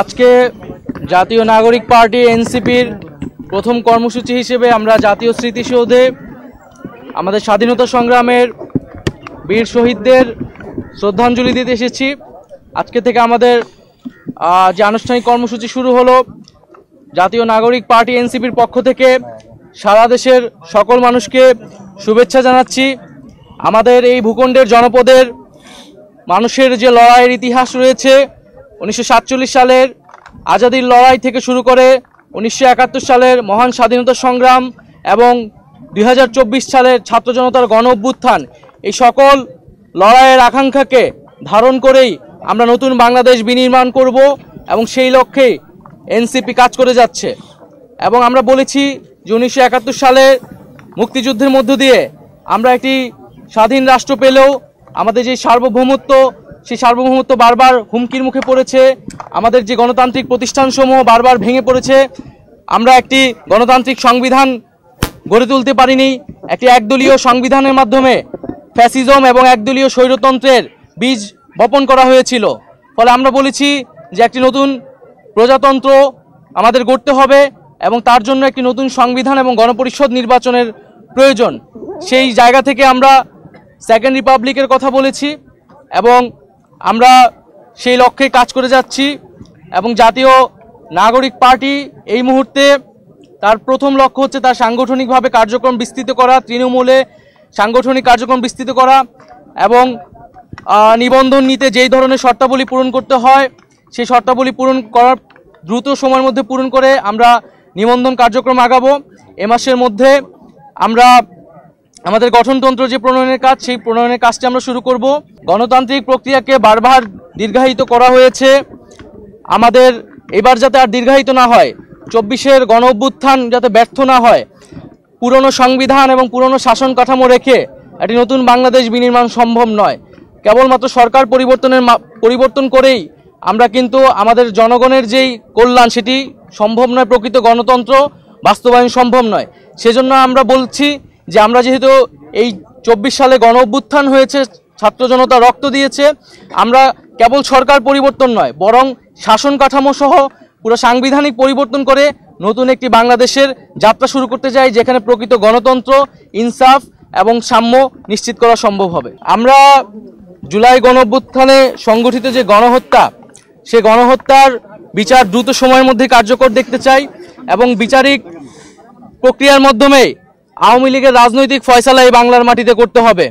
আজকে জাতীয় নাগরিক পার্টি এনসিপির প্রথম কর্মসূচি হিসেবে আমরা জাতীয় স্মৃতিসৌধে আমাদের স্বাধীনতা সংগ্রামের বীর শহীদদের শ্রদ্ধাঞ্জলি দিতে এসেছি। আজকে থেকে আমাদের যে আনুষ্ঠানিক কর্মসূচি শুরু হলো, জাতীয় নাগরিক পার্টি এনসিপির পক্ষ থেকে সারা দেশের সকল মানুষকে শুভেচ্ছা জানাচ্ছি। আমাদের এই ভূখণ্ডের জনপদের মানুষের যে লড়াইয়ের ইতিহাস রয়েছে, 1947 সালের আজাদির লড়াই থেকে শুরু করে 1971 সালের মহান স্বাধীনতা সংগ্রাম এবং 2024 সালের ছাত্র জনতার গণ অভ্যুত্থান, এই সকল লড়াইয়ের আকাঙ্ক্ষাকে ধারণ করেই আমরা নতুন বাংলাদেশ বিনির্মাণ করব এবং সেই লক্ষ্যেই এনসিপি কাজ করে যাচ্ছে। এবং আমরা বলেছি যে 1971 সালের মুক্তিযুদ্ধের মধ্য দিয়ে আমরা একটি স্বাধীন রাষ্ট্র পেলেও আমাদের যে সার্বভৌমত্ব, সেই সার্বভৌমত্ব বারবার হুমকির মুখে পড়েছে। আমাদের যে গণতান্ত্রিক প্রতিষ্ঠানসমূহ বারবার ভেঙে পড়েছে। আমরা একটি গণতান্ত্রিক সংবিধান গড়ে তুলতে পারিনি। একটি একদলীয় সংবিধানের মাধ্যমে ফ্যাসিজম এবং একদলীয় স্বৈরতন্ত্রের বীজ বপন করা হয়েছিল। ফলে আমরা বলেছি যে একটি নতুন প্রজাতন্ত্র আমাদের গড়তে হবে এবং তার জন্য একটি নতুন সংবিধান এবং গণপরিষদ নির্বাচনের প্রয়োজন। সেই জায়গা থেকে আমরা সেকেন্ড রিপাবলিকের কথা বলেছি এবং আমরা সেই লক্ষ্যে কাজ করে যাচ্ছি। এবং জাতীয় নাগরিক পার্টি এই মুহূর্তে তার প্রথম লক্ষ্য হচ্ছে তার সাংগঠনিকভাবে কার্যক্রম বিস্তৃত করা, তৃণমূলে সাংগঠনিক কার্যক্রম বিস্তৃত করা এবং নিবন্ধন নিতে যেই ধরনের শর্তাবলী পূরণ করতে হয় সেই শর্তাবলী পূরণ করার দ্রুত সময়ের মধ্যে পূরণ করে আমরা নিবন্ধন কার্যক্রম আগাবো। এ মাসের মধ্যে আমরা আমাদের গঠনতন্ত্র যে প্রণয়নের কাজ, সেই প্রণয়নের কাজটি আমরা শুরু করব। গণতান্ত্রিক প্রক্রিয়াকে বারবার দীর্ঘায়িত করা হয়েছে, আমাদের এবার যাতে আর দীর্ঘায়িত না হয়, 24-এর গণ অভ্যুত্থান যাতে ব্যর্থ না হয়, পুরনো সংবিধান এবং পুরনো শাসন কাঠামো রেখে একটি নতুন বাংলাদেশ বিনির্মাণ সম্ভব নয়। কেবলমাত্র সরকার পরিবর্তন করেই আমরা কিন্তু আমাদের জনগণের যেই কল্যাণ সেটি সম্ভব নয়, প্রকৃত গণতন্ত্র বাস্তবায়ন সম্ভব নয়। সেজন্য আমরা বলছি যে আমরা যেহেতু এই 24 সালে গণ অভ্যুত্থান হয়েছে, ছাত্র জনতা রক্ত দিয়েছে, আমরা কেবল সরকার পরিবর্তন নয় বরং শাসন কাঠামো সহ পুরো সাংবিধানিক পরিবর্তন করে নতুন একটি বাংলাদেশের যাত্রা শুরু করতে চাই, যেখানে প্রকৃত গণতন্ত্র, ইনসাফ এবং সাম্য নিশ্চিত করা সম্ভব হবে। আমরা জুলাই গণ অভ্যুত্থানে সংগঠিত যে গণহত্যা, সে গণহত্যার বিচার দ্রুত সময়ের মধ্যে কার্যকর দেখতে চাই এবং বিচারিক প্রক্রিয়ার মাধ্যমে আওয়ামী লীগের রাজনৈতিক ফয়সালা এই বাংলার মাটিতে করতে হবে।